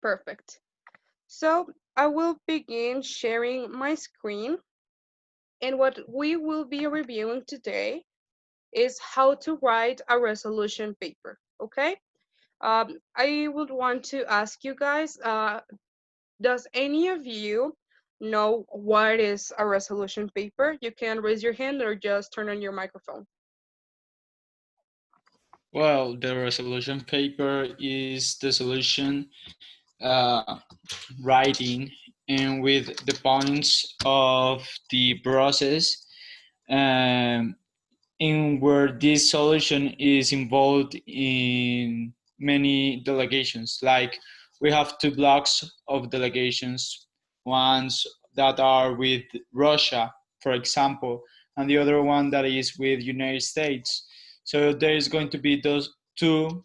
Perfect. So I will begin sharing my screen. And what we will be reviewing today is how to write a resolution paper. Okay. I would want to ask you guys, does any of you know what is a resolution paper? You can raise your hand or just turn on your microphone. Well, the resolution paper is the solution writing and with the points of the process um, in where this solution is involved in many delegations. Like we have two blocks of delegations, ones that are with Russia, for example, and the other one that is with United States. So there is going to be those two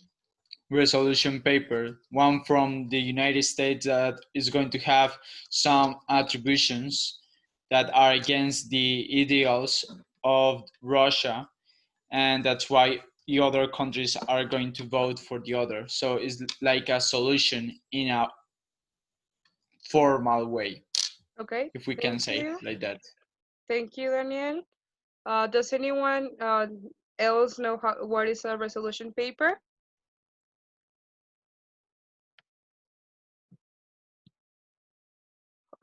resolution paper, one from the United States that is going to have some attributions that are against the ideals of Russia, and that's why the other countries are going to vote for the other. So it's like a solution in a formal way, Okay, if we can thank say you. like that. Thank you, Daniel. Does anyone else know what is a resolution paper?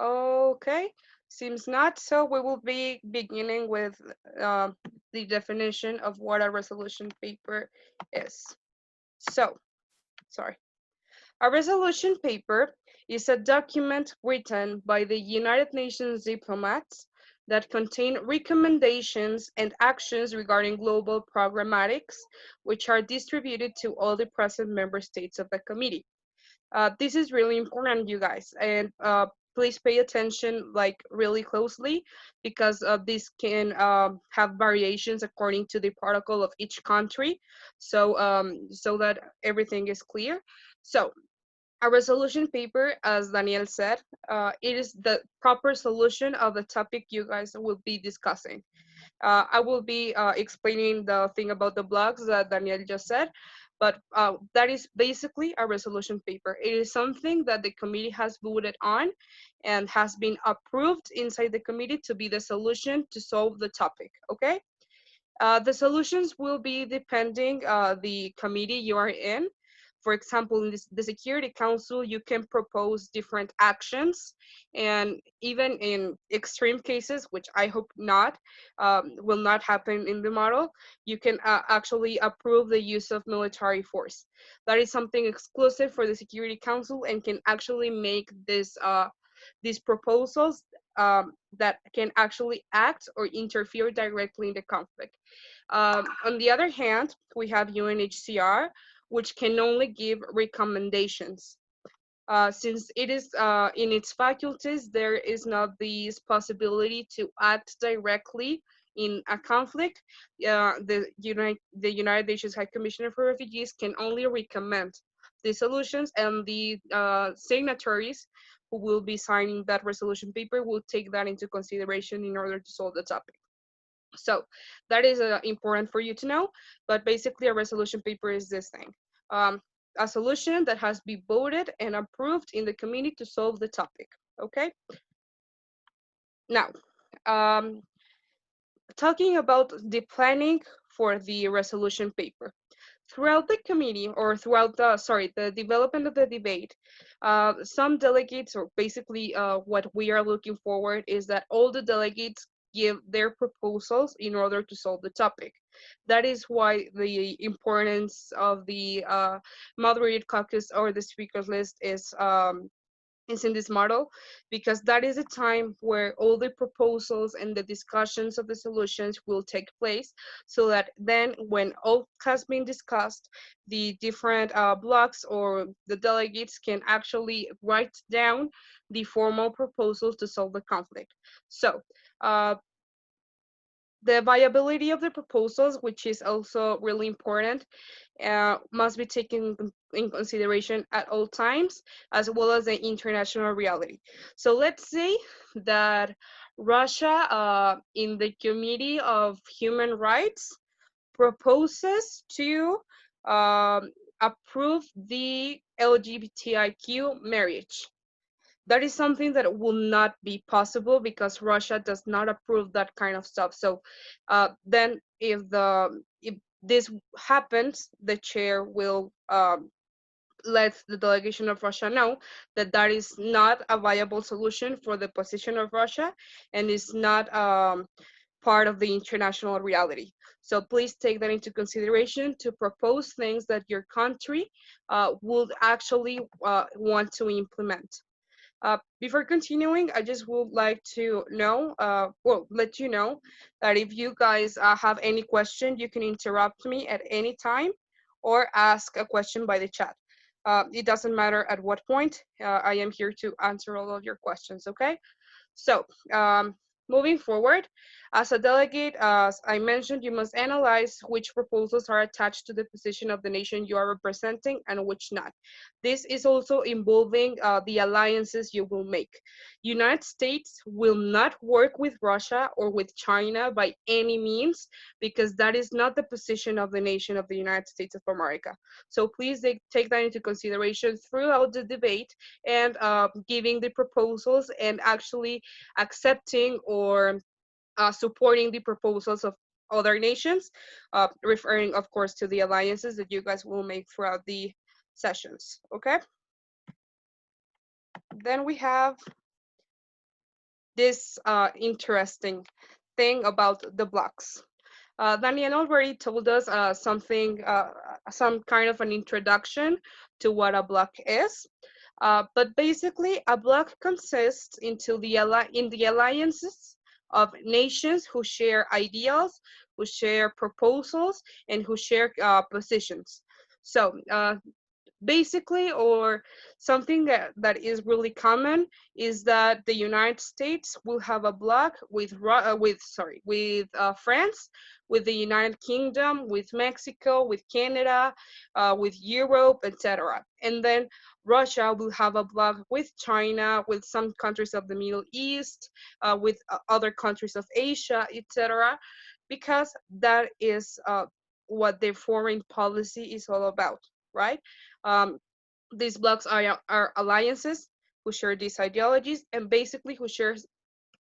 Okay, seems not. So we will be beginning with uh, the definition of what a resolution paper is. So, sorry. A resolution paper is a document written by the United Nations diplomats that contain recommendations and actions regarding global programmatics, which are distributed to all the present member states of the committee. This is really important, you guys, and please pay attention like really closely because this can have variations according to the protocol of each country. So that everything is clear. So a resolution paper, as Daniel said, it is the proper solution of the topic you guys will be discussing. I will be explaining the thing about the blogs that Daniel just said, but that is basically a resolution paper. It is something that the committee has voted on and has been approved inside the committee to be the solution to solve the topic, okay? The solutions will be depending the committee you are in. For example, in the Security Council, you can propose different actions, and even in extreme cases, which I hope not, will not happen in the model, you can actually approve the use of military force. That is something exclusive for the Security Council and can actually make these proposals that can actually act or interfere directly in the conflict. On the other hand, we have UNHCR, which can only give recommendations. Since it is in its faculties, there is not this possibility to act directly in a conflict. The United Nations High Commissioner for Refugees can only recommend the solutions, and the signatories who will be signing that resolution paper will take that into consideration in order to solve the topic. So that is important for you to know. But basically, a resolution paper is this thing. Um, a solution that has been voted and approved in the committee to solve the topic. Okay. Now, um, talking about the planning for the resolution paper. Throughout the committee, or throughout the development of the debate, some delegates, or basically what we are looking forward is that all the delegates give their proposals in order to solve the topic. That is why the importance of the moderated caucus or the speakers list is in this model, because that is a time where all the proposals and the discussions of the solutions will take place, so that then when all has been discussed, the different blocks or the delegates can actually write down the formal proposals to solve the conflict. So uh, the viability of the proposals, which is also really important, must be taken in consideration at all times, as well as the international reality. So let's say that Russia, in the Committee of Human Rights, proposes to approve the LGBTIQ marriage. That is something that will not be possible because Russia does not approve that kind of stuff. So then if this happens, the chair will let the delegation of Russia know that that is not a viable solution for the position of Russia and is not part of the international reality. So please take that into consideration to propose things that your country would actually want to implement. Before continuing, I just would like to know, let you know that if you guys have any question, you can interrupt me at any time or ask a question by the chat. It doesn't matter at what point, I am here to answer all of your questions, okay? So, moving forward, as a delegate, as I mentioned, you must analyze which proposals are attached to the position of the nation you are representing and which not. This is also involving the alliances you will make. United States will not work with Russia or with China by any means because that is not the position of the nation of the United States of America. So please take that into consideration throughout the debate and giving the proposals and actually accepting or supporting the proposals of other nations, referring, of course, to the alliances that you guys will make throughout the sessions, okay? Then we have this interesting thing about the blocks. Daniel already told us some kind of an introduction to what a block is. But basically, a bloc consists in the alliances of nations who share ideals, who share proposals, and who share positions. So basically, or something that is really common is that the United States will have a bloc with France, with the United Kingdom, with Mexico, with Canada, with Europe, etc. And then Russia will have a bloc with China, with some countries of the Middle East, with other countries of Asia, etc. Because that is what their foreign policy is all about, right? Um, these blocs are alliances who share these ideologies and basically who share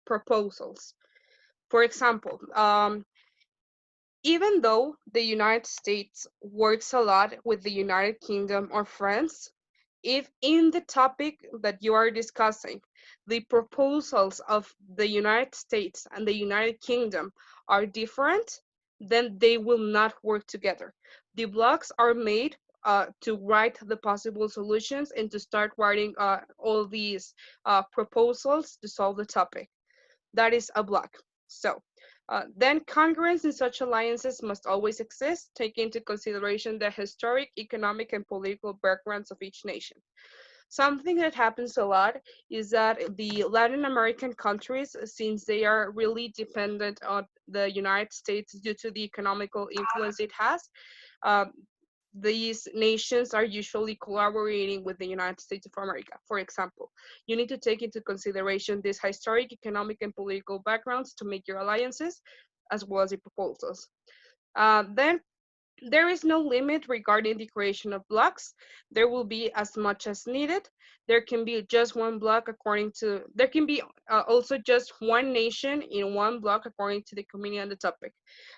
proposals. For example, even though the United States works a lot with the United Kingdom or France, if in the topic that you are discussing, the proposals of the United States and the United Kingdom are different, then they will not work together. The blocs are made to write the possible solutions and to start writing all these proposals to solve the topic. That is a bloc. So then congruence in such alliances must always exist, taking into consideration the historic, economic, and political backgrounds of each nation. Something that happens a lot is that the Latin American countries, since they are really dependent on the United States due to the economical influence it has, um, these nations are usually collaborating with the United States of America. For example, you need to take into consideration these historic, economic, and political backgrounds to make your alliances, as well as the proposals. Then there is no limit regarding the creation of blocks. There will be as much as needed. There can be just one block there can be also just one nation in one block according to the committee on the topic.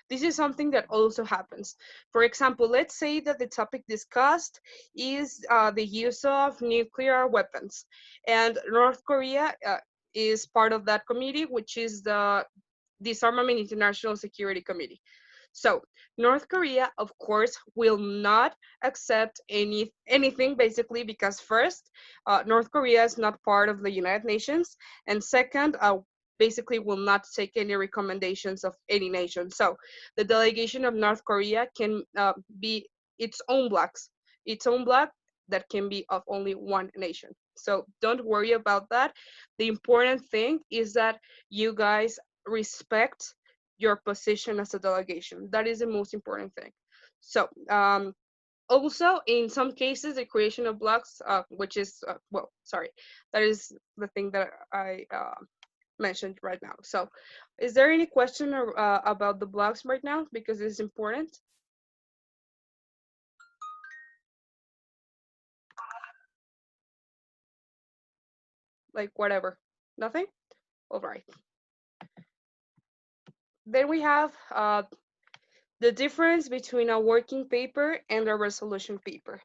This is something that also happens. For example, let's say that the topic discussed is the use of nuclear weapons, and North Korea is part of that committee, which is the Disarmament International Security Committee. So North Korea, of course, will not accept anything basically because first, North Korea is not part of the United Nations, and second, basically will not take any recommendations of any nation. So the delegation of North Korea can be its own bloc that can be of only one nation. So don't worry about that. The important thing is that you guys respect your position as a delegation. That is the most important thing. So also in some cases, the creation of blocks, which is, that is the thing that I mentioned right now. So is there any question about the blocks right now? Because it's important. like whatever, nothing. All right. Then we have the difference between a working paper and a resolution paper.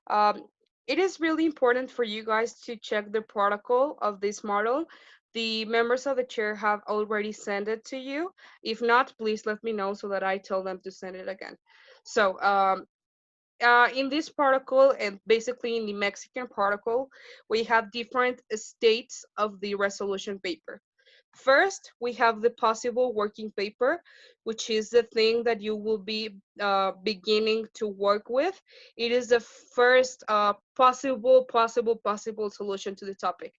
Um, it is really important for you guys to check the protocol of this model. The members of the chair have already sent it to you. If not, please let me know so that I tell them to send it again. So in this protocol and basically in the Mexican protocol, we have different states of the resolution paper. First, we have the possible working paper, which is the thing that you will be beginning to work with. It is the first possible solution to the topic.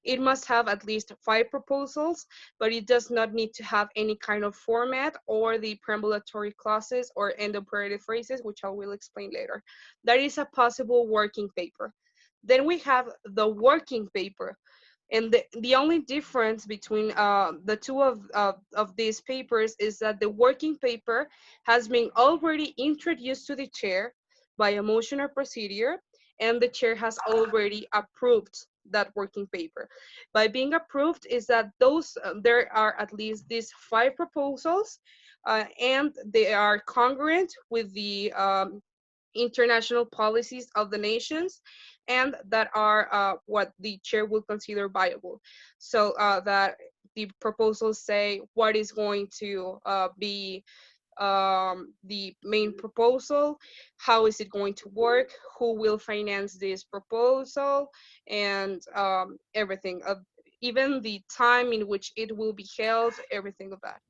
It must have at least 5 proposals, but it does not need to have any kind of format or the preambulatory clauses or end-operative phrases, which I will explain later. That is a possible working paper. Then we have the working paper. And the only difference between the two of these papers is that the working paper has been already introduced to the chair by a motion or procedure, and the chair has already approved that working paper. By being approved is that those there are at least these 5 proposals, and they are congruent with the international policies of the nations, and that are what the chair will consider viable. So that the proposals say what is going to be the main proposal, how is it going to work, who will finance this proposal, and everything. Even the time in which it will be held, everything of that.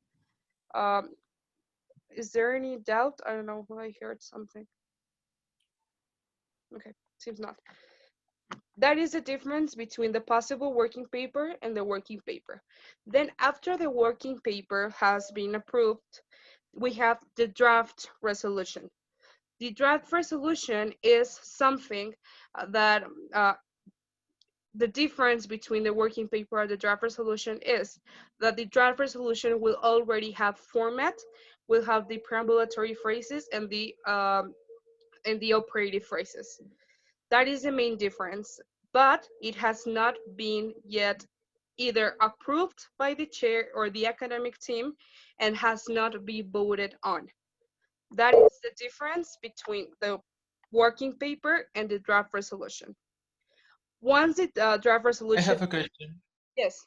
Is there any doubt? I don't know if I heard something. Okay, seems not. That is the difference between the possible working paper and the working paper. Then after the working paper has been approved, we have the draft resolution. The draft resolution is something that the difference between the working paper and the draft resolution is that the draft resolution will already have format, will have the preambulatory phrases and the operative phrases. That is the main difference, but it has not been yet either approved by the chair or the academic team and has not been voted on. That is the difference between the working paper and the draft resolution. Once the draft I resolution, have a question. yes,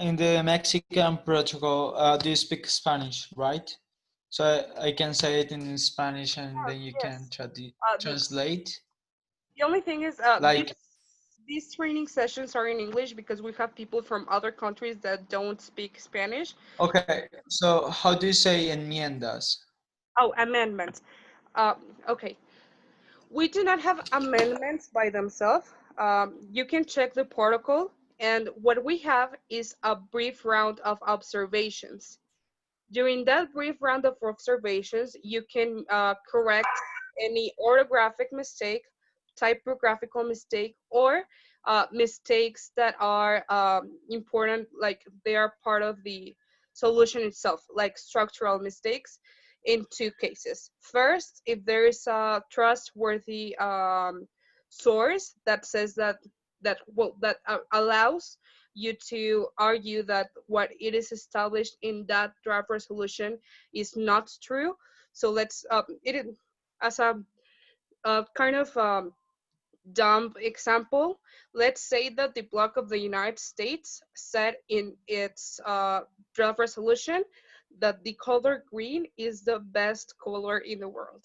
In the Mexican protocol, do you speak Spanish, right? So I can say it in Spanish and then you can yes. The translate. the only thing is Like, these training sessions are in English because we have people from other countries that don't speak Spanish. okay, so how do you say enmiendas? Oh, amendments. Uh, okay. We do not have amendments by themselves. You can check the protocol, and what we have is a brief round of observations. During that brief round of observations, you can correct any orthographic mistake, typographical mistake, or mistakes that are important, like they are part of the solution itself, like structural mistakes in 2 cases. First, if there is a trustworthy source that says that allows you to argue that what it is established in that draft resolution is not true. So let's it is as a kind of dumb example. Let's say that the bloc of the United States said in its draft resolution that the color green is the best color in the world,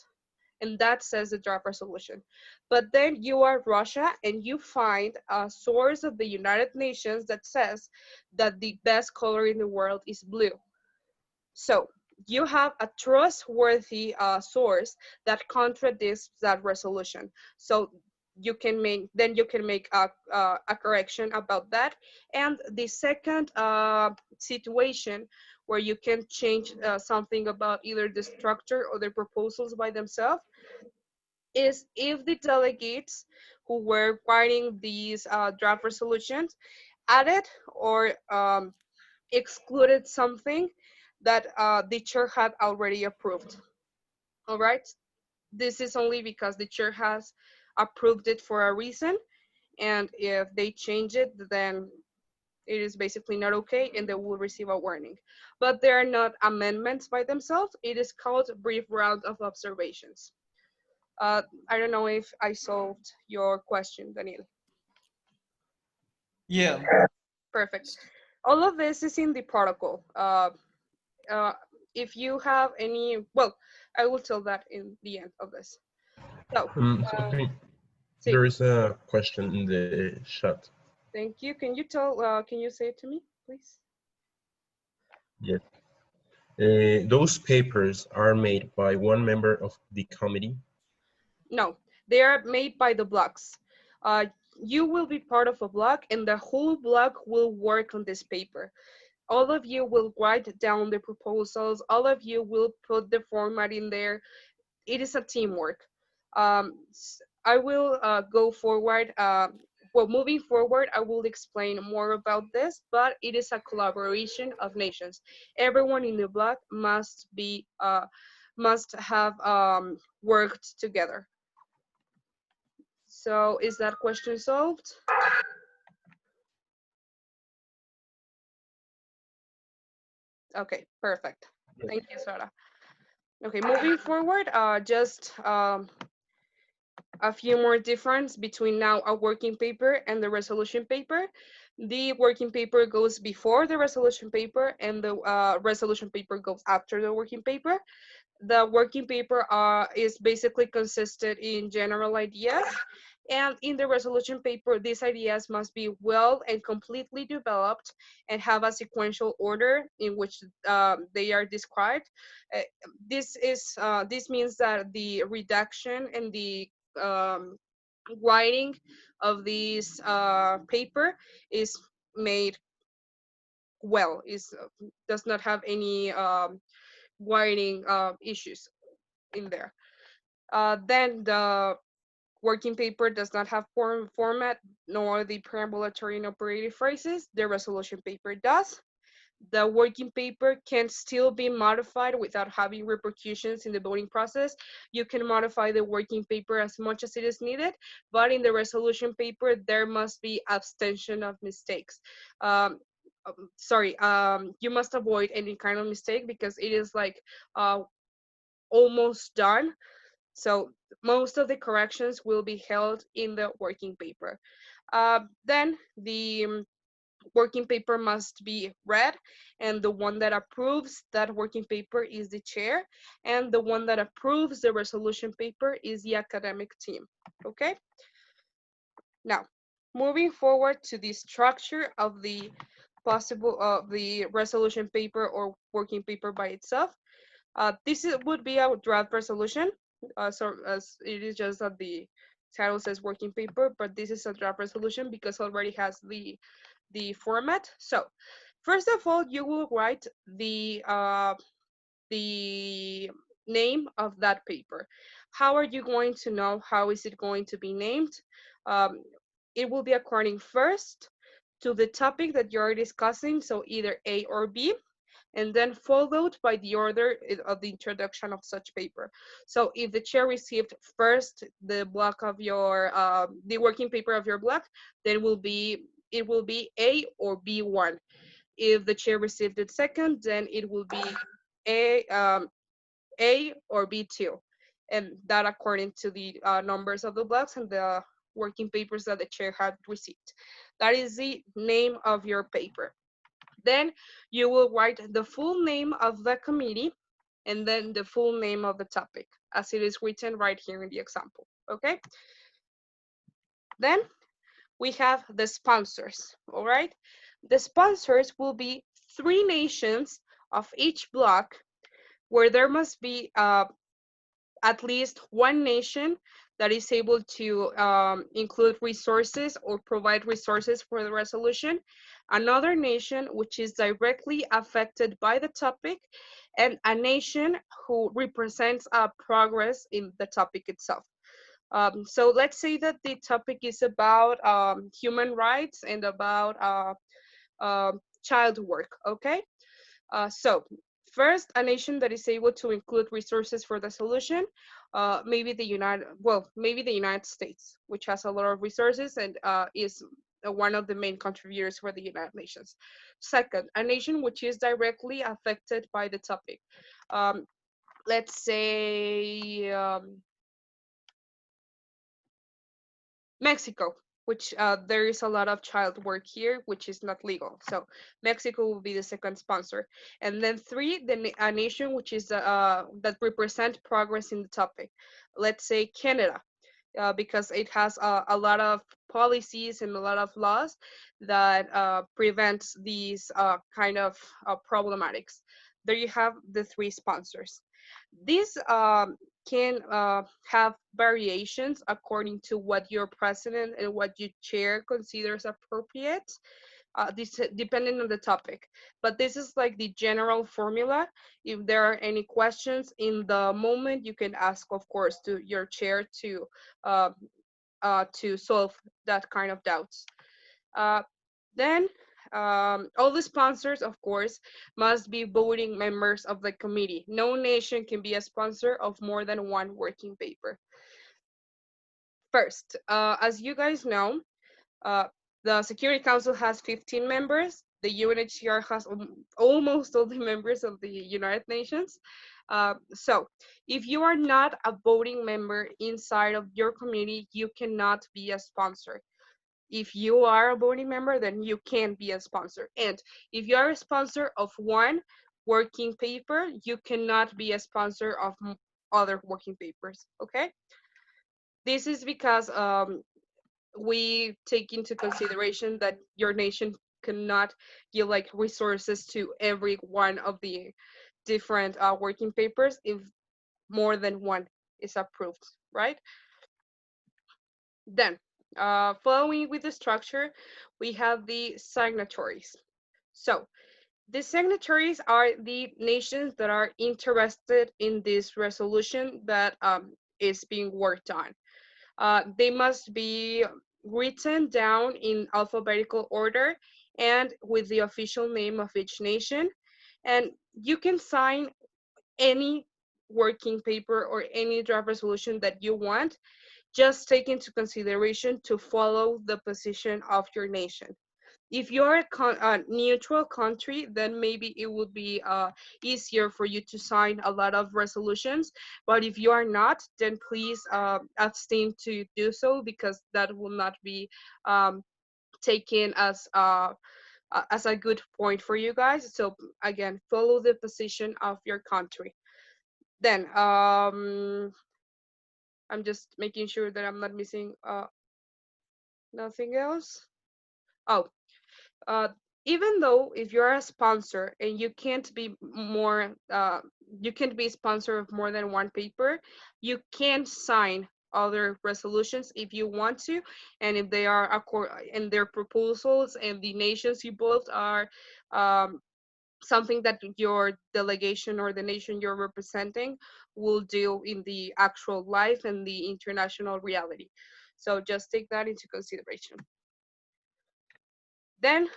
and that says the draft resolution. But then you are Russia and you find a source of the United Nations that says that the best color in the world is blue. So you have a trustworthy source that contradicts that resolution. So you can make a correction about that. And the second situation where you can change something about either the structure or the proposals by themselves is if the delegates who were writing these draft resolutions added or excluded something that the chair had already approved. All right. This is only because the chair has approved it for a reason. and if they change it, then it is basically not okay, and they will receive a warning. But they are not amendments by themselves. It is called brief round of observations. I don't know if I solved your question, Daniel. Yeah. Perfect. All of this is in the protocol. Uh, if you have any, well, I will tell that in the end of this. So, Sophie, see, there is a question in the chat. thank you. Can you say it to me, please? Yes. Those papers are made by one member of the committee. No, they are made by the blocks. Uh, you will be part of a block, and the whole block will work on this paper. All of you will write down the proposals. All of you will put the format in there. It is a teamwork. I will go forward. Well, moving forward, I will explain more about this, but it is a collaboration of nations. Everyone in the block must have worked together. So is that question solved? Okay, perfect. Thank you, Sarah. Okay, moving forward, just a few more difference between now a working paper and the resolution paper. The working paper goes before the resolution paper, and the resolution paper goes after the working paper. The working paper is basically consisted in general ideas, and in the resolution paper, these ideas must be well and completely developed and have a sequential order in which they are described. Uh, this means that the redaction and the um, writing of this paper is made well, does not have any writing issues in there. Then the working paper does not have format nor the perambulatory and operative phrases. The resolution paper does. The working paper can still be modified without having repercussions in the voting process. You can modify the working paper as much as it is needed, but in the resolution paper, there must be abstention of mistakes. You must avoid any kind of mistake because it is like almost done. So most of the corrections will be held in the working paper. Then the working paper must be read, and the one that approves that working paper is the chair, and the one that approves the resolution paper is the academic team. Okay? Now, moving forward to the structure of the resolution paper or working paper by itself. Would be a draft resolution. So as it is just that the title says working paper, but this is a draft resolution because already has the format. So first of all, you will write the name of that paper. How are you going to know how is it going to be named? Um, it will be according first to the topic that you're discussing, so either A or B, and then followed by the order of the introduction of such paper. So if the chair received first the block of your, the working paper of your block, then it will be A or B1. If the chair received it second, then it will be A or B2. And that according to the numbers of the blocks and the working papers that the chair had received. That is the name of your paper. Then you will write the full name of the committee and then the full name of the topic as it is written right here in the example, okay? Then we have the sponsors, all right? The sponsors will be 3 nations of each block where there must be at least one nation that is able to include resources or provide resources for the resolution, another nation which is directly affected by the topic, and a nation who represents progress in the topic itself. So let's say that the topic is about human rights and about child work, okay? So First, a nation that is able to include resources for the solution, maybe the United States, which has a lot of resources and is one of the main contributors for the United Nations. Second, a nation which is directly affected by the topic. Let's say Mexico, which there is a lot of child work here, which is not legal. So Mexico will be the second sponsor. And then three, a nation which is that represent progress in the topic. Let's say Canada, because it has a lot of policies and a lot of laws that prevent these kind of problematics. There you have the three sponsors. These can have variations according to what your president and what your chair considers appropriate, this depending on the topic. But this is like the general formula. If there are any questions in the moment, you can ask, of course, to your chair uh, to solve that kind of doubts. Then all the sponsors, of course, must be voting members of the committee. No nation can be a sponsor of more than one working paper. First, as you guys know, uh, the Security Council has 15 members. The UNHCR has almost all the members of the United Nations. So if you are not a voting member inside of your community, you cannot be a sponsor. If you are a voting member, then you can be a sponsor. And if you are a sponsor of one working paper, you cannot be a sponsor of other working papers, okay? This is because we take into consideration that your nation cannot give like resources to every one of the different working papers if more than one is approved, right? Then, following with the structure, we have the signatories. So, the signatories are the nations that are interested in this resolution that is being worked on. They must be written down in alphabetical order and with the official name of each nation. And you can sign any working paper or any draft resolution that you want. Just take into consideration to follow the position of your nation. If you're a neutral country, then maybe it would be easier for you to sign a lot of resolutions. But if you are not, then please abstain to do so, because that will not be taken as a good point for you guys. So again, follow the position of your country. Then I'm just making sure that I'm not missing nothing else. Oh, uh, even though if you're a sponsor and you can't be you can't be a sponsor of more than one paper, you can sign other resolutions if you want to, and if they are and their proposals and the nations involved are something that your delegation or the nation you're representing will do in the actual life and the international reality. So just take that into consideration. Then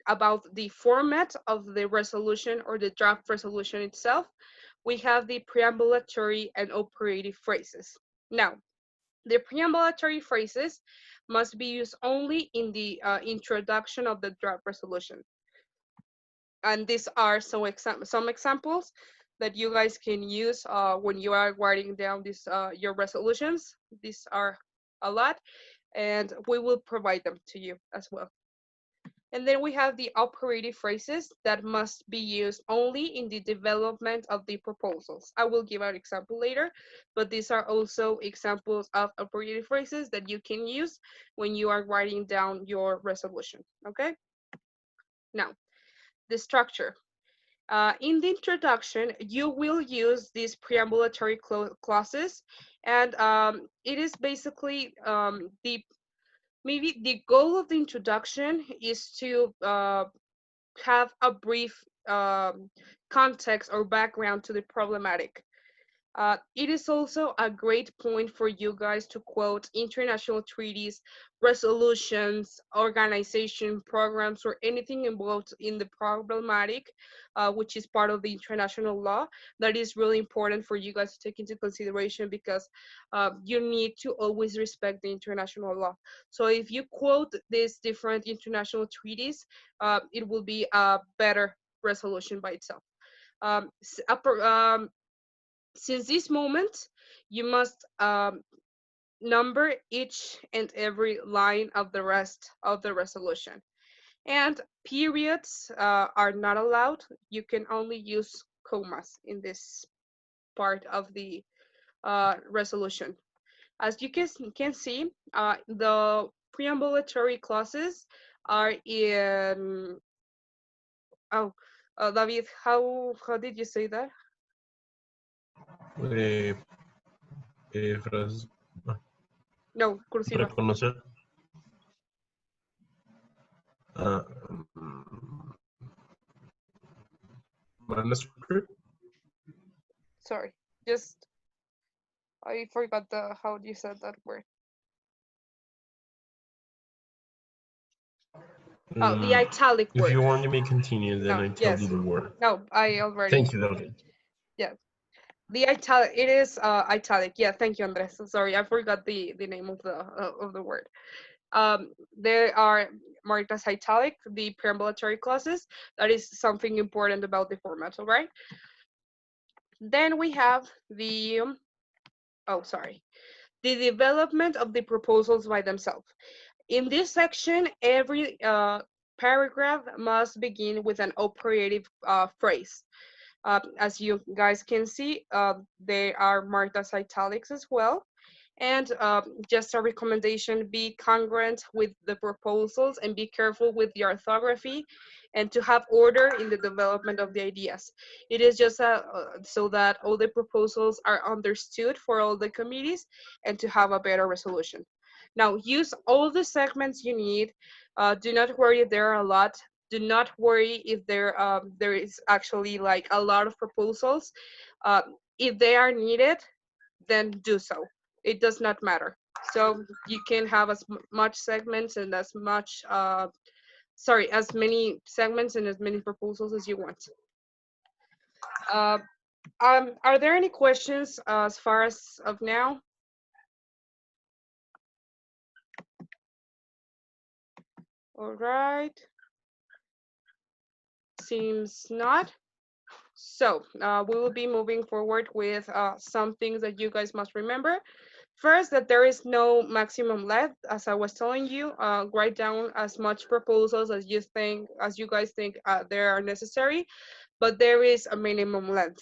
about the format of the resolution or the draft resolution itself, we have the preambulatory and operative phrases. Now, the preambulatory phrases must be used only in the introduction of the draft resolution. And these are some examples that you guys can use when you are writing down your resolutions. These are a lot, and we will provide them to you as well. And then we have the operative phrases that must be used only in the development of the proposals. I will give an example later, but these are also examples of operative phrases that you can use when you are writing down your resolution, okay? Now, the structure. In the introduction, you will use these preambulatory clauses, and it is basically maybe the goal of the introduction is to have a brief context or background to the problematic. It is also a great point for you guys to quote international treaties, resolutions, organization programs, or anything involved in the problematic, which is part of the international law. That is really important for you guys to take into consideration because you need to always respect the international law. So if you quote these different international treaties, it will be a better resolution by itself. Um, since this moment, you must number each and every line of the rest of the resolution. And periods are not allowed. You can only use commas in this part of the resolution. As you can see, the preambulatory clauses are in, oh, David, how did you say that? Eh, Fras- No, cursiva. reconocer. Uh, manuscript. Sorry, just I forgot the how you said that word. Oh, the italic If word. you want, you may continue, then No, I tell you yes. the word. No, I already. Thank you, David. Yeah, the italic. It is italic. Yeah, thank you, Andres. Sorry, I forgot the name of the word. There are marked as italic the preambulatory clauses. That is something important about the format. All right. Then we have the oh, sorry, the development of the proposals by themselves. In this section, every paragraph must begin with an operative phrase. As you guys can see, they are marked as italics as well. And just a recommendation, be congruent with the proposals and be careful with the orthography and to have order in the development of the ideas. It is just so that all the proposals are understood for all the committees and to have a better resolution. Now, use all the segments you need. Do not worry if there are a lot. Do not worry if there is actually like a lot of proposals. If they are needed, then do so. It does not matter. So you can have as much segments and as much, as many segments and as many proposals as you want. Uh, are there any questions as far as of now? All right. Seems not. So we will be moving forward with some things that you guys must remember. First, that there is no maximum length. As I was telling you, write down as much proposals as you guys think there are necessary, but there is a minimum length.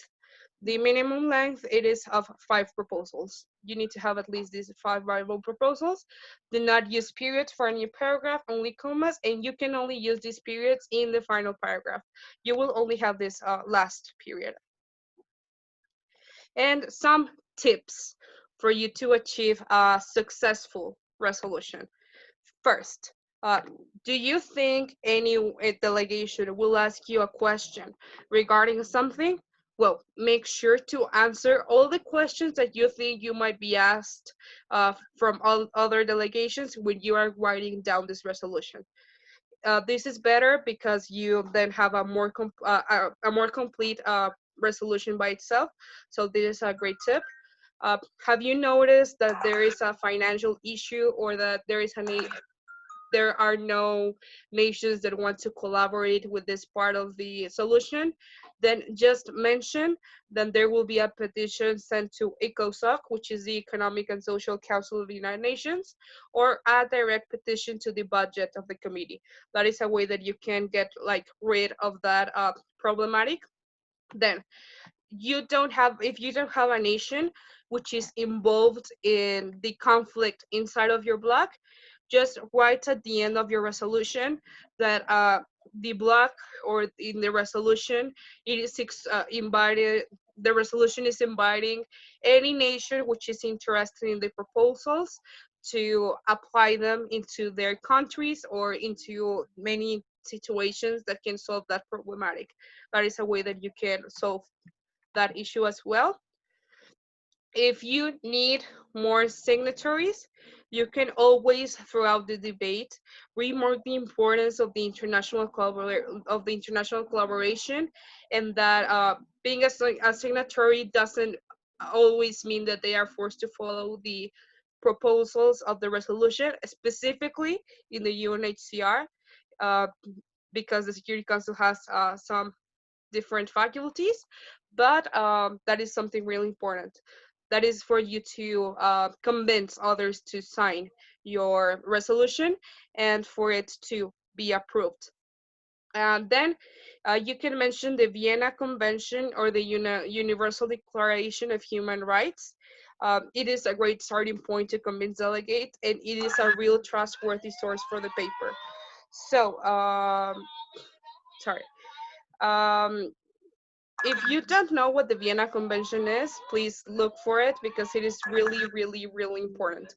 The minimum length, it is of 5 proposals. You need to have at least these 5 viable proposals. Do not use periods for a new paragraph, only commas, and you can only use these periods in the final paragraph. You will only have this last period. And some tips for you to achieve a successful resolution. First, do you think any delegation will ask you a question regarding something? Well, make sure to answer all the questions that you think you might be asked from all other delegations when you are writing down this resolution. This is better because you then have a more complete resolution by itself. So this is a great tip. Have you noticed that there is a financial issue or that there are no nations that want to collaborate with this part of the solution? Then just mention, then there will be a petition sent to ECOSOC, which is the Economic and Social Council of the United Nations, or a direct petition to the budget of the committee. That is a way that you can get like rid of that problematic. Then if you don't have a nation which is involved in the conflict inside of your bloc, just write at the end of your resolution that the bloc or in the resolution it is invited the resolution is inviting any nation which is interested in the proposals to apply them into their countries or into many situations that can solve that problematic. That is a way that you can solve that issue as well. If you need more signatories, you can always, throughout the debate, remark the importance of the international collaboration, and that being a signatory doesn't always mean that they are forced to follow the proposals of the resolution, specifically in the UNHCR, uh, because the Security Council has some different faculties, but that is something really important. That is for you to convince others to sign your resolution and for it to be approved. And then you can mention the Vienna Convention or the Universal Declaration of Human Rights. It is a great starting point to convince delegates, and it is a real trustworthy source for the paper. So, sorry. Um, if you don't know what the Vienna Convention is, please look for it because it is really, really, really important.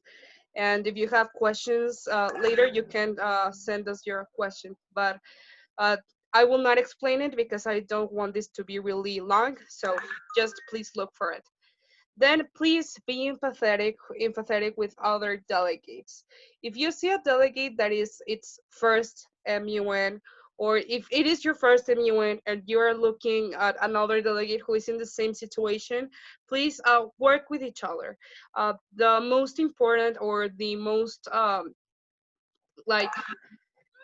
And if you have questions later, you can send us your question. But uh, I will not explain it because I don't want this to be really long. So just please look for it. Then please be empathetic with other delegates. If you see a delegate that is its first MUN, or if it is your first MUN and you are looking at another delegate who is in the same situation, please work with each other. The most important or the most like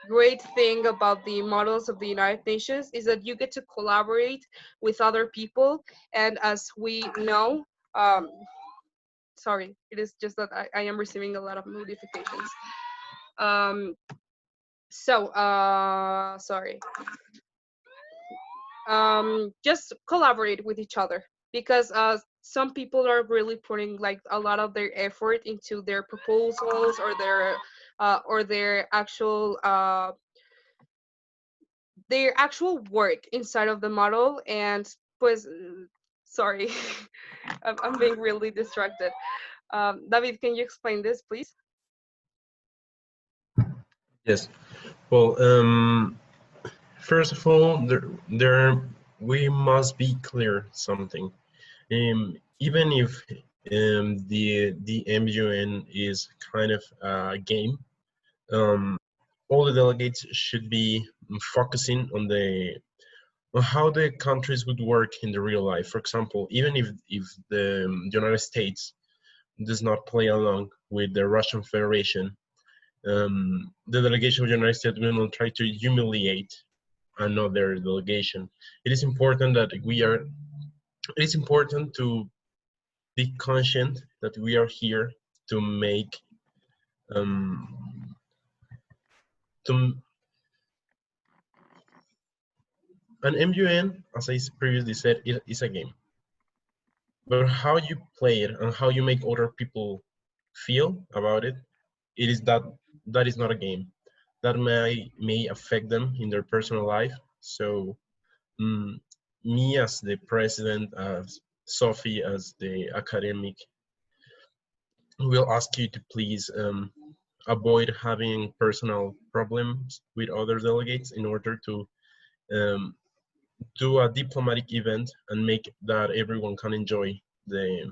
great thing about the models of the United Nations is that you get to collaborate with other people, and as we know, sorry, it is just that I am receiving a lot of notifications. Um, sorry. Just collaborate with each other because some people are really putting like a lot of their effort into their proposals or their actual work inside of the model, and pues sorry, I'm being really distracted. David, can you explain this, please? Yes. Well, first of all, we must be clear something. Even if the MUN is kind of a game, all the delegates should be focusing on how the countries would work in the real life. For example, even if the United States does not play along with the Russian Federation, the delegation of the United States will not try to humiliate another delegation. It is important that it is important to be conscient that we are here to make um, to an MUN, as I previously said, it is a game. But how you play it and how you make other people feel about it, it is that is not a game. That may affect them in their personal life. So me as the president, as Sophie as the academic, will ask you to please avoid having personal problems with other delegates in order to um, do a diplomatic event and make that everyone can enjoy the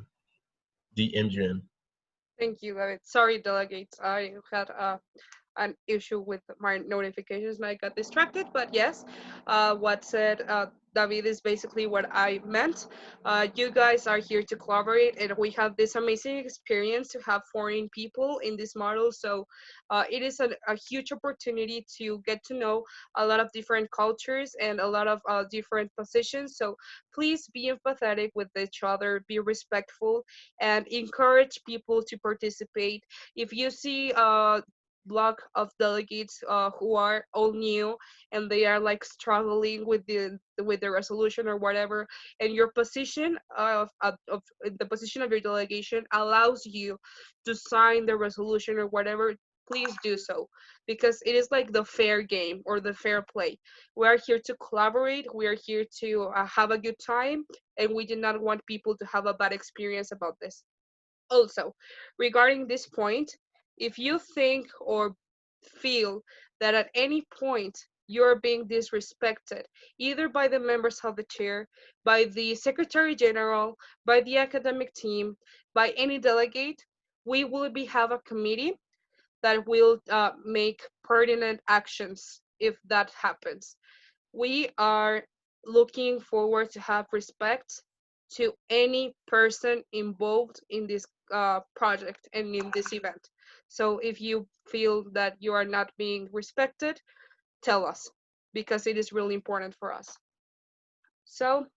MGM. Thank you, David. Sorry, delegates. I had an issue with my notifications and I got distracted. But yes, what said David is basically what I meant. You guys are here to collaborate, and we have this amazing experience to have foreign people in this model. So it is a huge opportunity to get to know a lot of different cultures and a lot of different positions. So please be empathetic with each other, be respectful, and encourage people to participate. If you see block of delegates who are all new and they are like struggling with the resolution or whatever, and your position of the position of your delegation allows you to sign the resolution or whatever, please do so, because it is like the fair game or the fair play. We are here to collaborate, we are here to have a good time, and we do not want people to have a bad experience about this. Also, regarding this point, if you think or feel that at any point you're being disrespected, either by the members of the chair, by the secretary general, by the academic team, by any delegate, we will have a committee that will make pertinent actions if that happens. We are looking forward to have respect to any person involved in this project and in this event. So if you feel that you are not being respected, tell us, because it is really important for us. So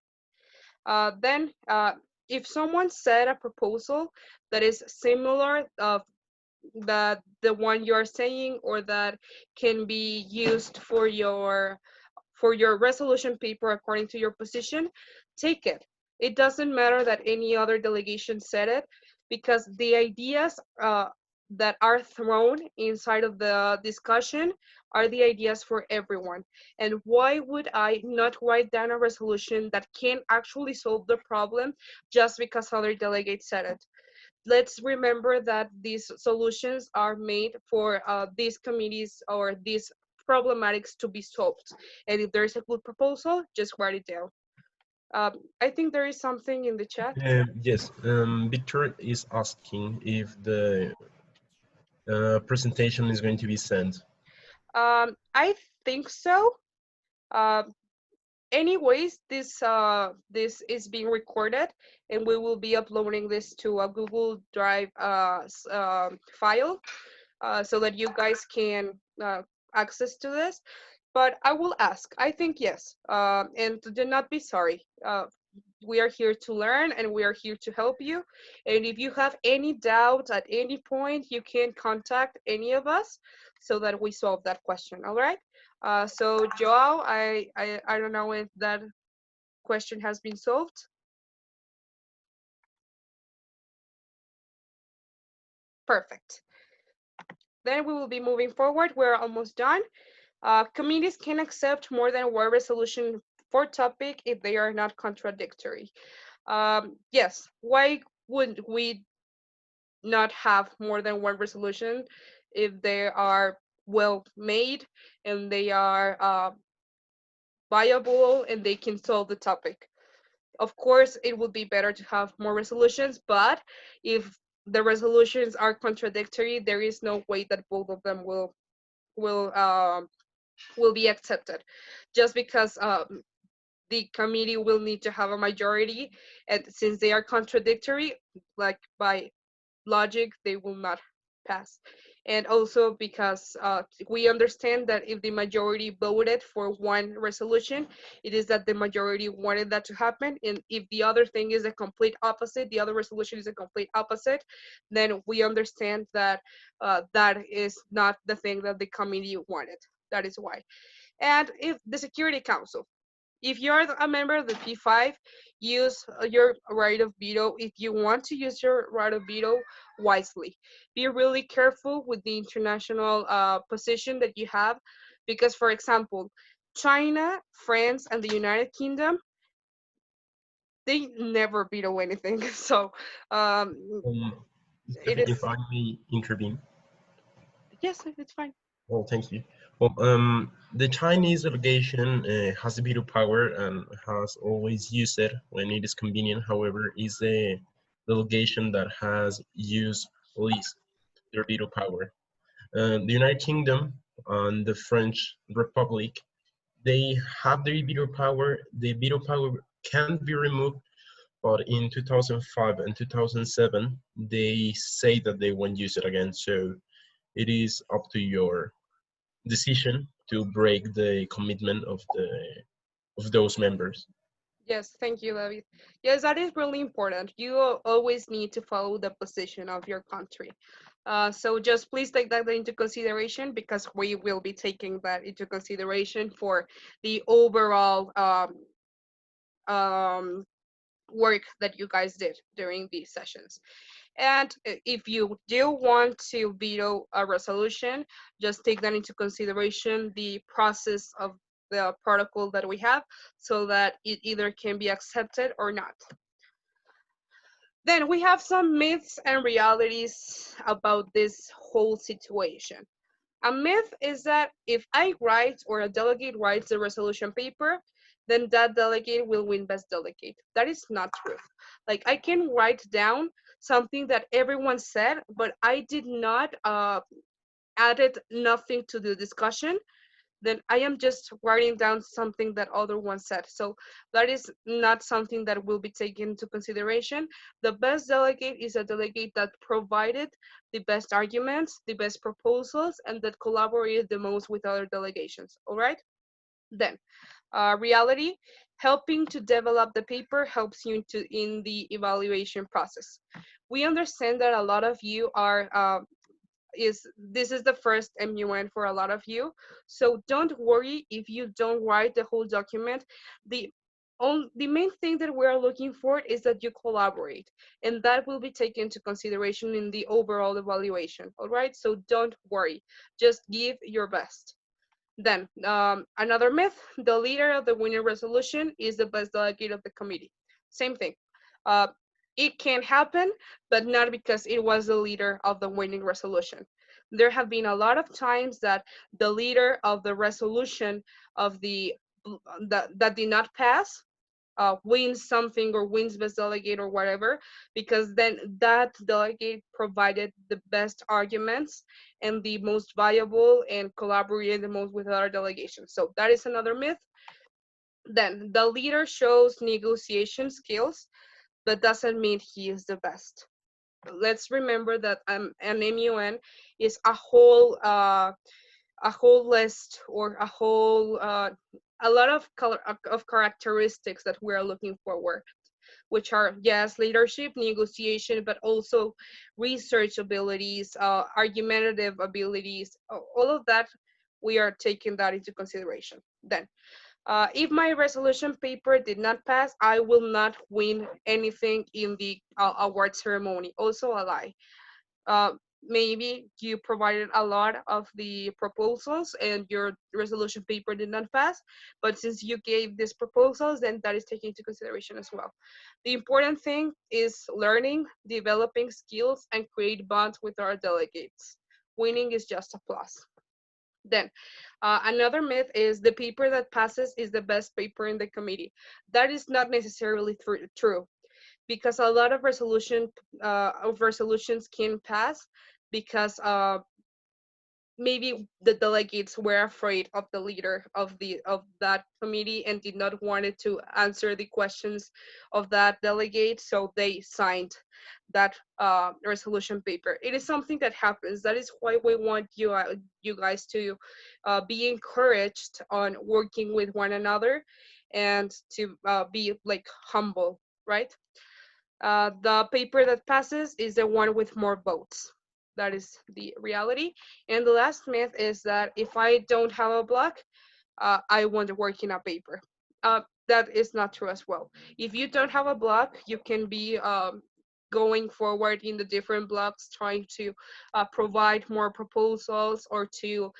then if someone said a proposal that is similar that the one you're saying, or that can be used for your resolution paper according to your position, take it. It doesn't matter that any other delegation said it, because the ideas that are thrown inside of the discussion are the ideas for everyone. And why would I not write down a resolution that can actually solve the problem just because other delegates said it? Let's remember that these solutions are made for these committees or these problematics to be solved. And if there's a good proposal, just write it down. I think there is something in the chat. Yes, Victor is asking if the presentation is going to be sent. I think so. Anyways, this is being recorded, and we will be uploading this to a Google Drive file, so that you guys can access to this. But I will ask. I think yes, and do not be sorry. We are here to learn, and we are here to help you. And if you have any doubts at any point, you can contact any of us so that we solve that question. All right. So Joao, I don't know if that question has been solved. Perfect. Then we will be moving forward. We're almost done. Committees can accept more than one resolution for topic if they are not contradictory. Yes, why would we not have more than one resolution if they are well made and they are viable and they can solve the topic? Of course, it would be better to have more resolutions, but if the resolutions are contradictory, there is no way that both of them will be accepted. Just because the committee will need to have a majority, and since they are contradictory, like by logic, they will not pass. And also because we understand that if the majority voted for one resolution, it is that the majority wanted that to happen. And if the other thing is a complete opposite, the other resolution is a complete opposite, then we understand that that is not the thing that the committee wanted. That is why. And if the Security Council, if you're a member of the P5, use your right of veto. If you want to use your right of veto, wisely. Be really careful with the international position that you have, because, for example, China, France, and the United Kingdom, they never veto anything. So it is. If I may intervene. Yes, it's fine. Well, thank you. Well, the Chinese delegation has the veto power and has always used it when it is convenient. However, is the delegation that has used least their veto power. The United Kingdom and the French Republic, they have their veto power. The veto power can be removed, but in 2005 and 2007, they say that they won't use it again. So it is up to your decision to break the commitment of those members. Yes, thank you, David. Yes, that is really important. You always need to follow the position of your country. So just please take that into consideration, because we will be taking that into consideration for the overall work that you guys did during these sessions. And if you do want to veto a resolution, just take that into consideration, the process of the protocol that we have, so that it either can be accepted or not. Then we have some myths and realities about this whole situation. A myth is that if I write or a delegate writes the resolution paper, then that delegate will win best delegate. That is not true. Like I can write down something that everyone said, but I did not added nothing to the discussion, then I am just writing down something that other one said. So that is not something that will be taken into consideration. The best delegate is a delegate that provided the best arguments, the best proposals, and that collaborated the most with other delegations, all right? Then, reality, helping to develop the paper helps you in the evaluation process. We understand that a lot of you are this is the first MUN for a lot of you. So don't worry if you don't write the whole document. The main thing that we're looking for is that you collaborate, and that will be taken into consideration in the overall evaluation. All right, so don't worry, just give your best. Then another myth, the leader of the winning resolution is the best delegate of the committee. Same thing. Uh, it can happen, but not because it was the leader of the winning resolution. There have been a lot of times that the leader of the resolution of that did not pass wins something or wins best delegate or whatever, because then that delegate provided the best arguments and the most valuable and collaborated the most with other delegations. So that is another myth. Then the leader shows negotiation skills, but doesn't mean he is the best. Let's remember that an MUN is a whole list or a lot of characteristics that we are looking forward, which are, yes, leadership, negotiation, but also research abilities, argumentative abilities, all of that. We are taking that into consideration. Then if my resolution paper did not pass, I will not win anything in the award ceremony. Also a lie. Maybe you provided a lot of the proposals and your resolution paper did not pass, but since you gave these proposals, then that is taken into consideration as well. The important thing is learning, developing skills, and create bonds with our delegates. Winning is just a plus. Then another myth is the paper that passes is the best paper in the committee. That is not necessarily true, because a lot of resolutions can pass because maybe the delegates were afraid of the leader of that committee and did not wanted to answer the questions of that delegate, so they signed that resolution paper. It is something that happens. That is why we want you guys to be encouraged on working with one another and to be like humble, right? The paper that passes is the one with more votes. That is the reality. And the last myth is that if I don't have a block, I won't work in a paper. That is not true as well. If you don't have a block, you can be going forward in the different blocks, trying to provide more proposals or to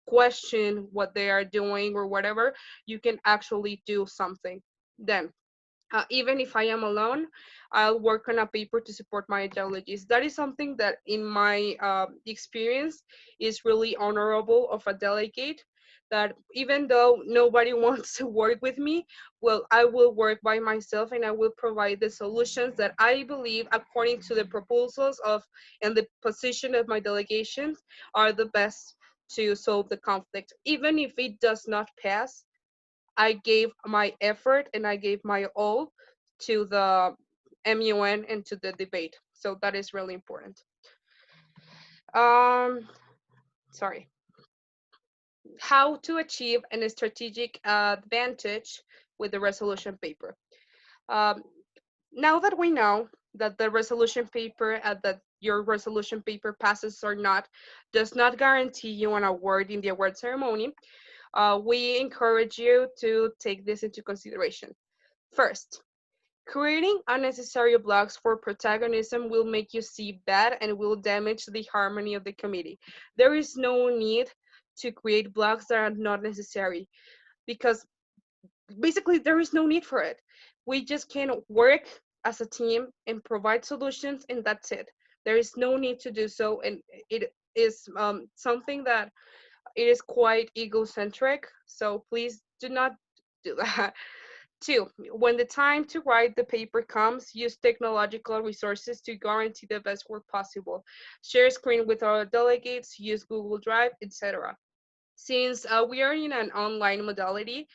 question what they are doing or whatever. You can actually do something. Then even if I am alone, I'll work on a paper to support my ideologies. That is something that in my experience is really honorable of a delegate, that even though nobody wants to work with me, well, I will work by myself and I will provide the solutions that I believe, according to the proposals of and the position of my delegations, are the best to solve the conflict. Even if it does not pass, I gave my effort and I gave my all to the MUN and to the debate. So that is really important. Sorry. How to achieve a strategic advantage with the resolution paper. Now that we know that the resolution paper, that your resolution paper passes or not, does not guarantee you an award in the award ceremony, we encourage you to take this into consideration. First, creating unnecessary blocks for protagonism will make you see bad and will damage the harmony of the committee. There is no need to create blocks that are not necessary, because basically there is no need for it. We just can work as a team and provide solutions, and that's it. There is no need to do so, and is something that it is quite egocentric. So please do not do that. 2, when the time to write the paper comes, use technological resources to guarantee the best work possible. Share screen with other delegates, use Google Drive, etc. Since we are in an online modality,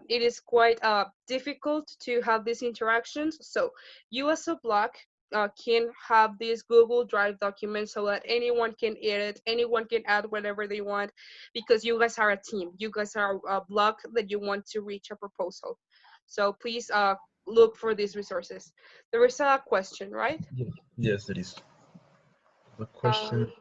it is quite difficult to have these interactions. So you as a block can have these Google Drive documents so that anyone can edit, anyone can add whatever they want, because you guys are a team. You guys are a block that you want to reach a proposal. So please look for these resources. There is a question, right? Yes, it is. The Um, question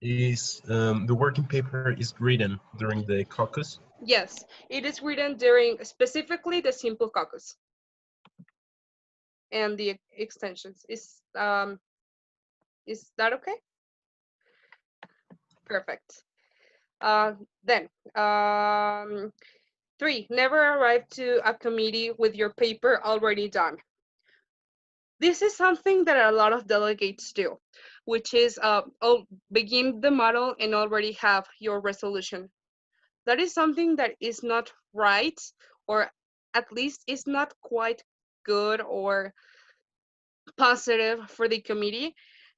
is, the working paper is written during the caucus? yes, it is written during specifically the simple caucus and the extensions. Is that okay? Perfect. Then 3, never arrive to a committee with your paper already done. This is something that a lot of delegates do, which is begin the model and already have your resolution. That is something that is not right, or at least is not quite good or positive for the committee,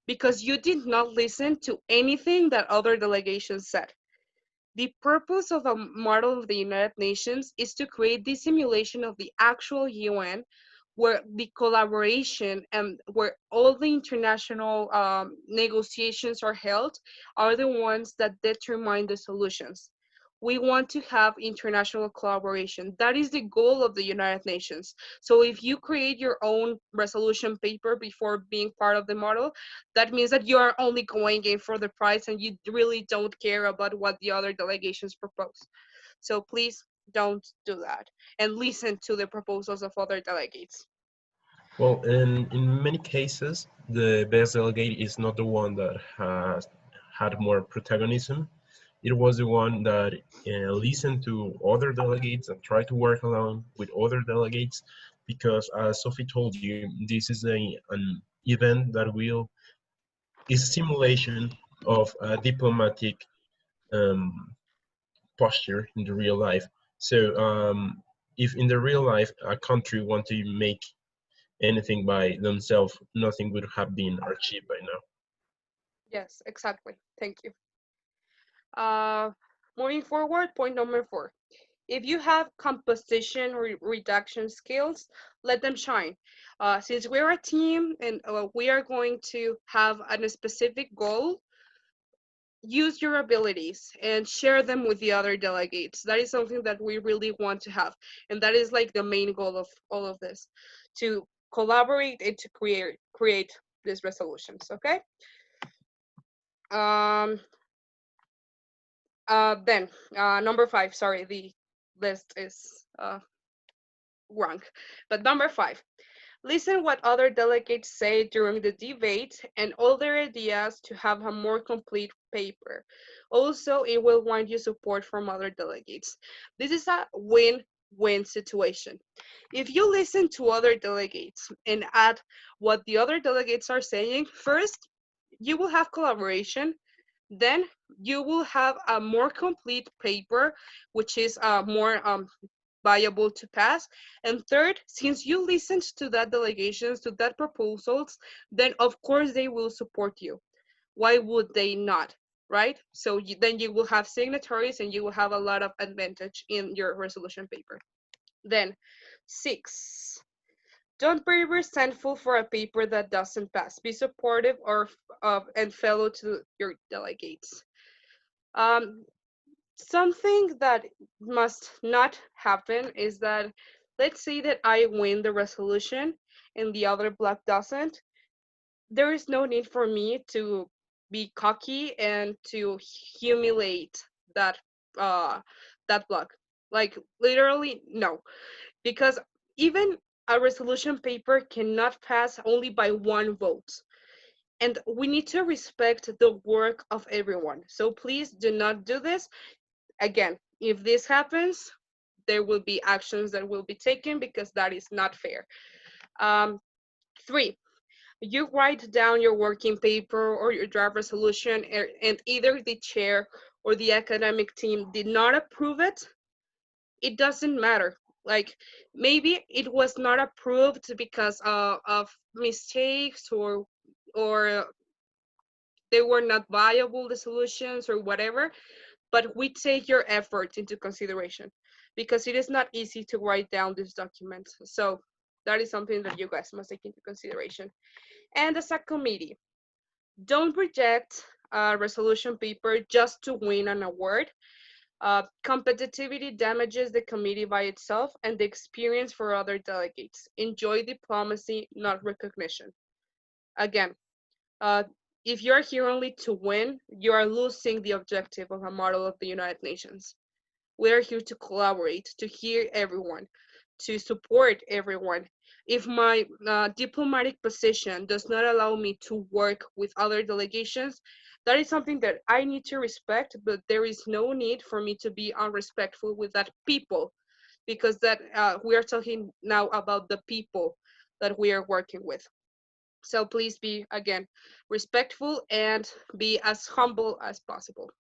because you did not listen to anything that other delegations said. The purpose of a model of the United Nations is to create the simulation of the actual UN, where the collaboration and where all the international negotiations are held are the ones that determine the solutions. We want to have international collaboration. That is the goal of the United Nations. So if you create your own resolution paper before being part of the model, that means that you are only going in for the prize and you really don't care about what the other delegations propose. So please don't do that and listen to the proposals of other delegates. Well, in many cases, the best delegate is not the one that has had more protagonism. It was the one that listened to other delegates and tried to work along with other delegates, because as Sophie told you, this is an event that is simulation of a diplomatic um, posture in the real life. So if in the real life a country want to make anything by themselves, nothing would have been achieved by now. Yes, exactly. Thank you. Moving forward, point number 4. If you have composition or reduction skills, let them shine. Since we're a team and we are going to have a specific goal, use your abilities and share them with the other delegates. That is something that we really want to have. And that is like the main goal of all of this, to collaborate and to create these resolutions, okay? Then number 5, sorry, the list is wrong. But number 5, listen what other delegates say during the debate and all their ideas to have a more complete paper. Also, it will want you support from other delegates. This is a win-win situation. If you listen to other delegates and add what the other delegates are saying, first, you will have collaboration. Then you will have a more complete paper, which is more viable to pass. And third, since you listened to that delegations, to that proposals, then of course they will support you. Why would they not, right? So then you will have signatories and you will have a lot of advantage in your resolution paper. Then 6, don't be resentful for a paper that doesn't pass. Be supportive of and fellow to your delegates. Um, Something that must not happen is that, let's say that I win the resolution and the other block doesn't. There is no need for me to be cocky and to humiliate that uh that block. Like literally no, because even a resolution paper cannot pass only by one vote. And we need to respect the work of everyone. So please do not do this. Again, if this happens, there will be actions that will be taken because that is not fair. 3, You write down your working paper or your draft resolution, and either the chair or the academic team did not approve it, it doesn't matter. Like maybe it was not approved because of mistakes or they were not viable, the solutions or whatever, but we take your effort into consideration because it is not easy to write down this document. So that is something that you guys must take into consideration. And as a committee, don't reject a resolution paper just to win an award. Competitivity damages the committee by itself and the experience for other delegates. Enjoy diplomacy, not recognition. Again, uh, if you're here only to win, you are losing the objective of a model of the United Nations. We are here to collaborate, to hear everyone, to support everyone. If my diplomatic position does not allow me to work with other delegations, that is something that I need to respect, but there is no need for me to be unrespectful with that people, because that we are talking now about the people that we are working with. So please be, again, respectful and be as humble as possible.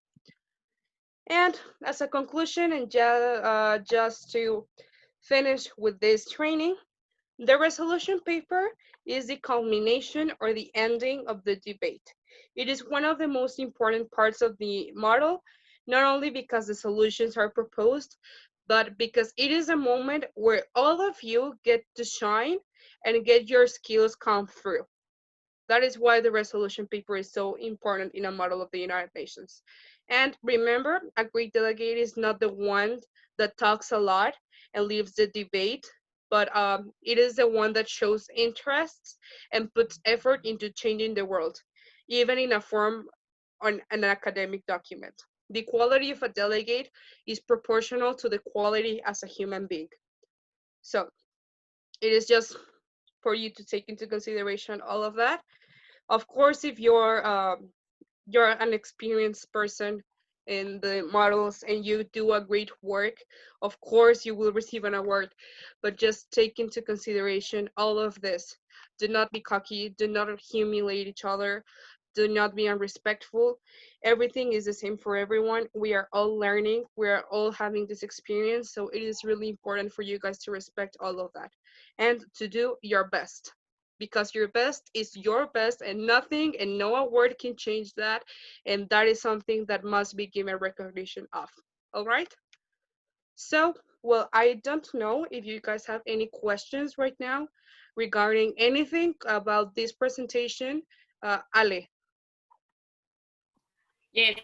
And as a conclusion, and just to finish with this training, the resolution paper is the culmination or the ending of the debate. It is one of the most important parts of the model, not only because the solutions are proposed, but because it is a moment where all of you get to shine and get your skills come through. That is why the resolution paper is so important in a model of the United Nations. And remember, a great delegate is not the one that talks a lot and leaves the debate, but it is the one that shows interests and puts effort into changing the world, even in a form on an academic document. The quality of a delegate is proportional to the quality as a human being. So it is just for you to take into consideration all of that. Of course, if you're an experienced person in the models and you do a great work, of course you will receive an award, but just take into consideration all of this. Do not be cocky, do not humiliate each other, do not be unrespectful. Everything is the same for everyone. We are all learning, we are all having this experience, so it is really important for you guys to respect all of that and to do your best, because your best is your best and nothing and no award can change that, and that is something that must be given recognition of. All right, so well, I don't know if you guys have any questions right now regarding anything about this presentation. Ale. Yes,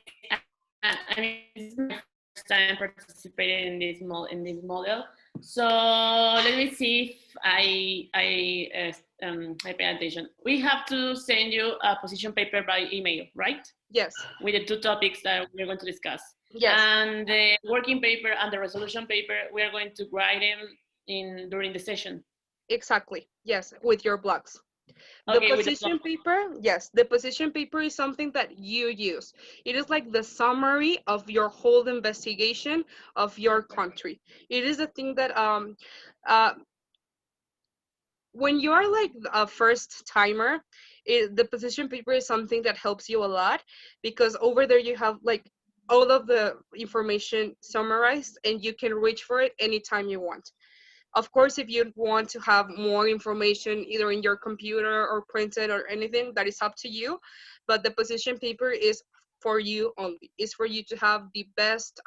I mean, this is my first time participating in this model. So let me see if I pay attention. We have to send you a position paper by email, right? Yes. With the two topics that we're going to discuss. Yes. And the working paper and the resolution paper, we are going to write them during the session. Exactly. Yes, with your blocks. The Okay, position paper, yes, the position paper is something that you use. It is like the summary of your whole investigation of your country. It is a thing that uh, when you're like a first timer, the position paper is something that helps you a lot, because over there you have like all of the information summarized and you can reach for it anytime you want. Of course, if you want to have more information either in your computer or printed or anything, that is up to you. But the position paper is for you only. It's for you to have the best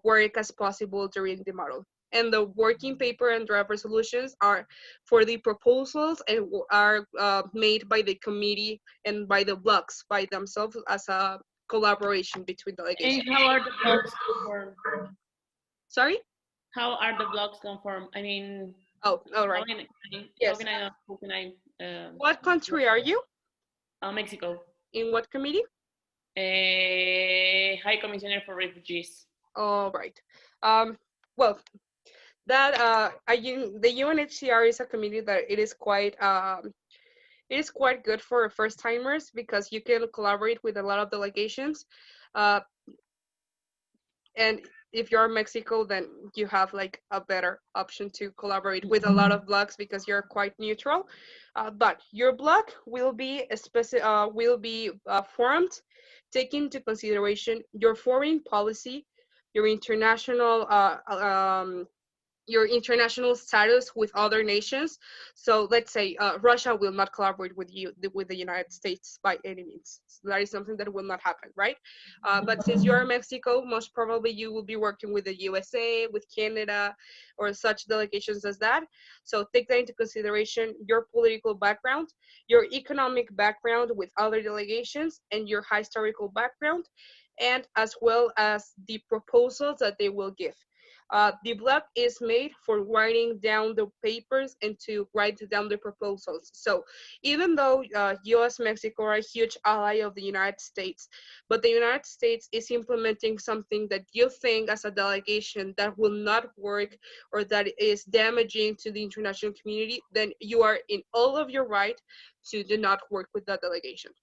work as possible during the model. And the working paper and draft resolutions are for the proposals and are made by the committee and by the blocks by themselves as a collaboration between delegations. And how are the blocks conformed? Sorry? How are the blocks conformed? I mean, oh, all right. How can I What country are you? Mexico. In what committee? High Commissioner for Refugees. All right. Well, that the UNHCR is a committee that it is quite good for first timers because you can collaborate with a lot of delegations. And if you're Mexico, then you have like a better option to collaborate with a lot of blogs because you're quite neutral. But your blog will be formed taking into consideration your foreign policy, your international status with other nations. So let's say Russia will not collaborate with with the United States by any means. So that is something that will not happen, right? But since you are Mexico, most probably you will be working with the USA, with Canada, or such delegations as that. So take that into consideration, your political background, your economic background with other delegations, and your historical background, and as well as the proposals that they will give. The blog is made for writing down the papers and to write down the proposals. So even though US, Mexico are a huge ally of the United States, but the United States is implementing something that you think as a delegation that will not work or that is damaging to the international community, then you are in all of your right to do not work with that delegation.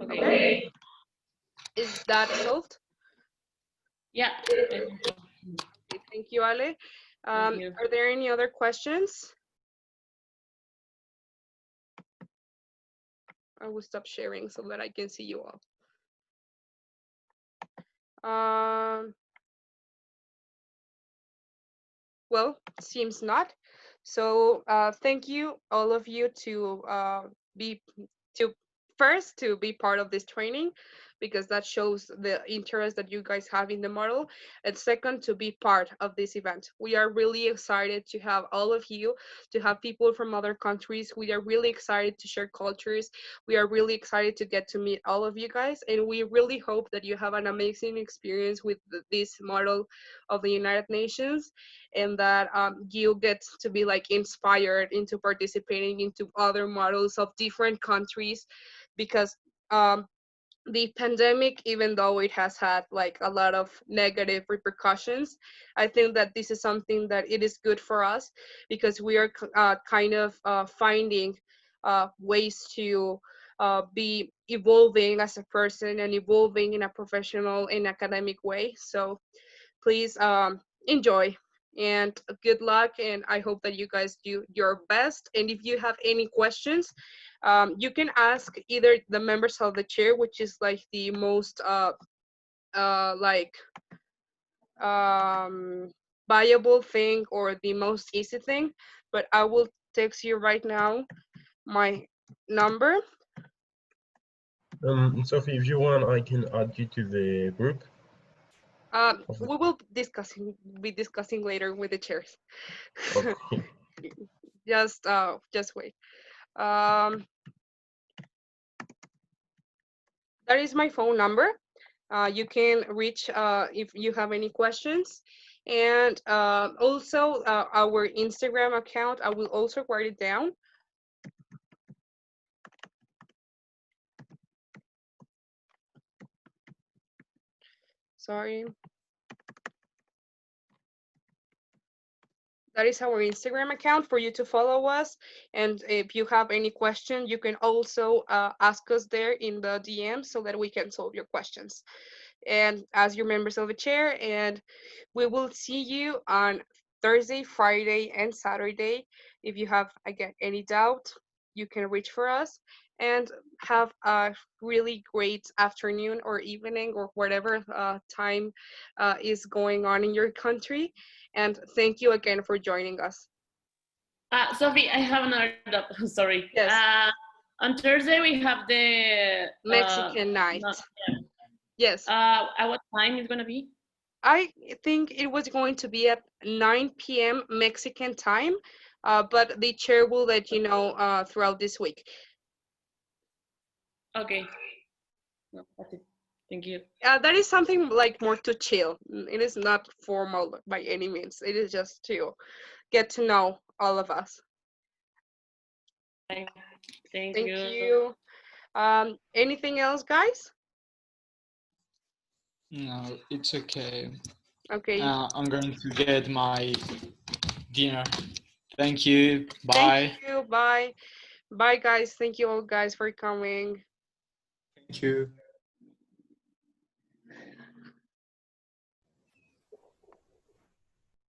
Okay? Is that solved? Yeah. Okay, thank you, Ale. Thank you. Are there any other questions? I will stop sharing so that I can see you all. Well, seems not. So thank you, all of you, to first to be part of this training, because that shows the interest that you guys have in the model, and second, to be part of this event. We are really excited to have all of you, to have people from other countries. We are really excited to share cultures. We are really excited to get to meet all of you guys, and we really hope that you have an amazing experience with this model of the United Nations, and that you get to be like inspired into participating into other models of different countries, because the pandemic, even though it has had like a lot of negative repercussions, I think that this is something that it is good for us, because we are kind of finding ways to be evolving as a person and evolving in a professional and academic way. So please enjoy and good luck, and I hope that you guys do your best. And if you have any questions, you can ask either the members of the chair, which is like the most like viable thing or the most easy thing, but I will text you right now my number. Sophie, if you want, I can add you to the group. We will be discussing later with the chairs. Okay. Just wait. That is my phone number. You can reach if you have any questions. And also our Instagram account, I will also write it down. Sorry. That is our Instagram account for you to follow us. And if you have any question, you can also ask us there in the DM so that we can solve your questions. And as your members of the chair, and we will see you on Thursday, Friday, and Saturday. If you have, again, any doubt, you can reach for us, and have a really great afternoon or evening or whatever time is going on in your country. And thank you again for joining us. Sophie, I have another doubt. Sorry. Yes. On Thursday we have the Mexican night. Yes. At what time is gonna be? I think it was going to be at 9 p.m. Mexican time, but the chair will let you know throughout this week. Okay. No, that's it. Thank you. That is something like more to chill. It is not formal by any means. It is just to get to know all of us. Thank Thank you. you. Anything else, guys? No, it's okay. Okay. I'm going to get my dinner. Thank you. Bye. Thank you. Bye. Bye, guys. Thank you all, guys, for coming. Thank you.